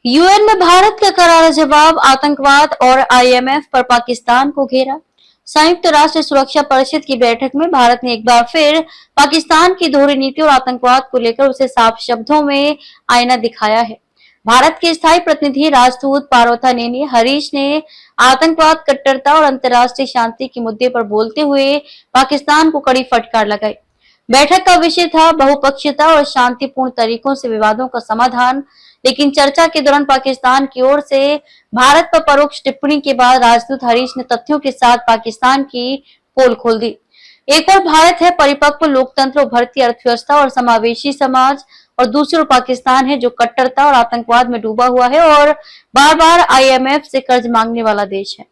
UN में भारत का करारा जवाब, आतंकवाद और आईएमएफ पर पाकिस्तान को घेरा। संयुक्त राष्ट्र सुरक्षा परिषद की बैठक में भारत ने एक बार फिर पाकिस्तान की दोहरी नीति और आतंकवाद को लेकर उसे साफ शब्दों में आईना दिखाया है। भारत के स्थायी प्रतिनिधि राजदूत पार्वता नेनी हरीश ने आतंकवाद, कट्टरता और अंतर्राष्ट्रीय शांति के मुद्दे पर बोलते हुए पाकिस्तान को कड़ी फटकार लगाई। बैठक का विषय था बहुपक्षीयता और शांतिपूर्ण तरीकों से विवादों का समाधान। लेकिन चर्चा के दौरान पाकिस्तान की ओर से भारत पर परोक्ष टिप्पणी के बाद राजदूत हरीश ने तथ्यों के साथ पाकिस्तान की पोल खोल दी। एक ओर भारत है परिपक्व लोकतंत्र, उभरती अर्थव्यवस्था और समावेशी समाज, और दूसरी ओर पाकिस्तान है जो कट्टरता और आतंकवाद में डूबा हुआ है और बार बार आईएमएफ से कर्ज मांगने वाला देश है।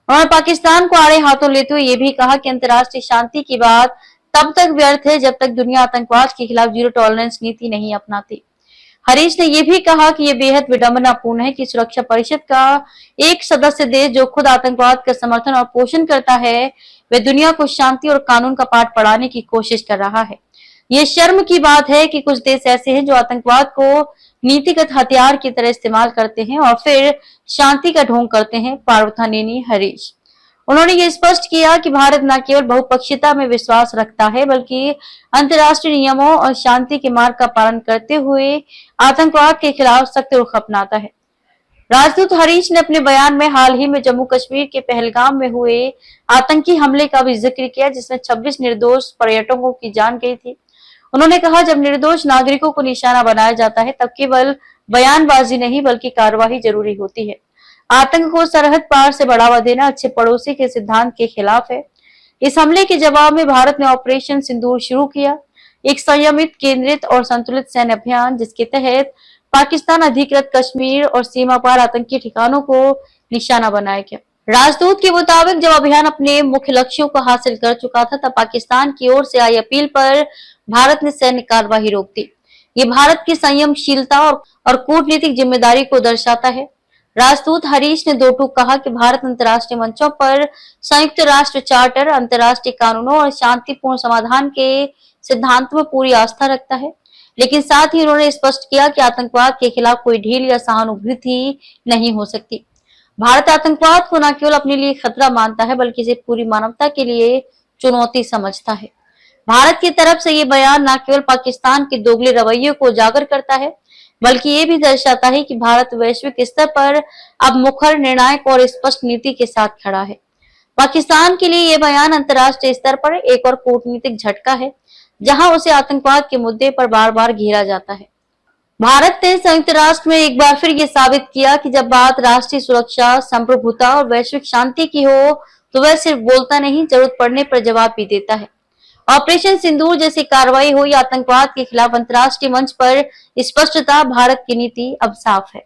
उन्होंने पाकिस्तान को आड़े हाथों लेते हुए ये भी कहा कि अंतर्राष्ट्रीय शांति की बात तब तक व्यर्थ है जब तक दुनिया आतंकवाद के खिलाफ जीरो टॉलरेंस नीति नहीं अपनाती। हरीश ने यह भी कहा कि यह बेहद विडंबनापूर्ण है कि सुरक्षा परिषद का एक सदस्य देश जो खुद आतंकवाद का समर्थन और पोषण करता है, वह दुनिया को शांति और कानून का पाठ पढ़ाने की कोशिश कर रहा है। ये शर्म की बात है कि कुछ देश ऐसे हैं जो आतंकवाद को नीतिगत हथियार की तरह इस्तेमाल करते हैं और फिर शांति का ढोंग करते हैं। पार्वता नेनी हरीश उन्होंने ये स्पष्ट किया कि भारत न केवल बहुपक्षीयता में विश्वास रखता है बल्कि अंतर्राष्ट्रीय नियमों और शांति के मार्ग का पालन करते हुए आतंकवाद के खिलाफ सख्त रुख अपनाता है। राजदूत हरीश ने अपने बयान में हाल ही में जम्मू कश्मीर के पहलगाम में हुए आतंकी हमले का भी जिक्र किया जिसमें 26 निर्दोष पर्यटकों की जान गई थी। उन्होंने कहा, जब निर्दोष नागरिकों को निशाना बनाया जाता है तब केवल बयानबाजी नहीं बल्कि कार्यवाही जरूरी होती है। आतंक को सरहद पार से बढ़ावा देना अच्छे पड़ोसी के सिद्धांत के खिलाफ है। इस हमले के जवाब में भारत ने ऑपरेशन सिंदूर शुरू किया, एक संयमित, केंद्रित और संतुलित सैन्य अभियान जिसके तहत पाकिस्तान अधिकृत कश्मीर और सीमा पार आतंकी ठिकानों को निशाना बनाया गया। राजदूत के मुताबिक जब अभियान अपने मुख्य लक्ष्यों को हासिल कर चुका था तब पाकिस्तान की ओर से आई अपील पर भारत ने सैन्य कार्यवाही रोक दी। ये भारत की संयमशीलता और कूटनीतिक जिम्मेदारी को दर्शाता है। राजदूत हरीश ने दो टूक कहा कि भारत अंतर्राष्ट्रीय मंचों पर संयुक्त राष्ट्र चार्टर, अंतर्राष्ट्रीय कानूनों और शांतिपूर्ण समाधान के सिद्धांतों में पूरी आस्था रखता है। लेकिन साथ ही उन्होंने स्पष्ट किया कि आतंकवाद के खिलाफ कोई ढील या सहानुभूति नहीं हो सकती। भारत आतंकवाद को न केवल अपने लिए खतरा मानता है बल्कि इसे पूरी मानवता के लिए चुनौती समझता है। भारत की तरफ से ये बयान न केवल पाकिस्तान के दोगले रवैये को उजागर करता है बल्कि ये भी दर्शाता है कि भारत वैश्विक स्तर पर अब मुखर, निर्णायक और स्पष्ट नीति के साथ खड़ा है। पाकिस्तान के लिए ये बयान अंतर्राष्ट्रीय स्तर पर एक और कूटनीतिक झटका है जहां उसे आतंकवाद के मुद्दे पर बार बार घेरा जाता है। भारत ने संयुक्त राष्ट्र में एक बार फिर ये साबित किया कि जब बात राष्ट्रीय सुरक्षा, संप्रभुता और वैश्विक शांति की हो तो वह सिर्फ बोलता नहीं, जरूरत पड़ने पर जवाब भी देता है। ऑपरेशन सिंदूर जैसी कार्रवाई हो या आतंकवाद के खिलाफ अंतर्राष्ट्रीय मंच पर स्पष्टता, भारत की नीति अब साफ है।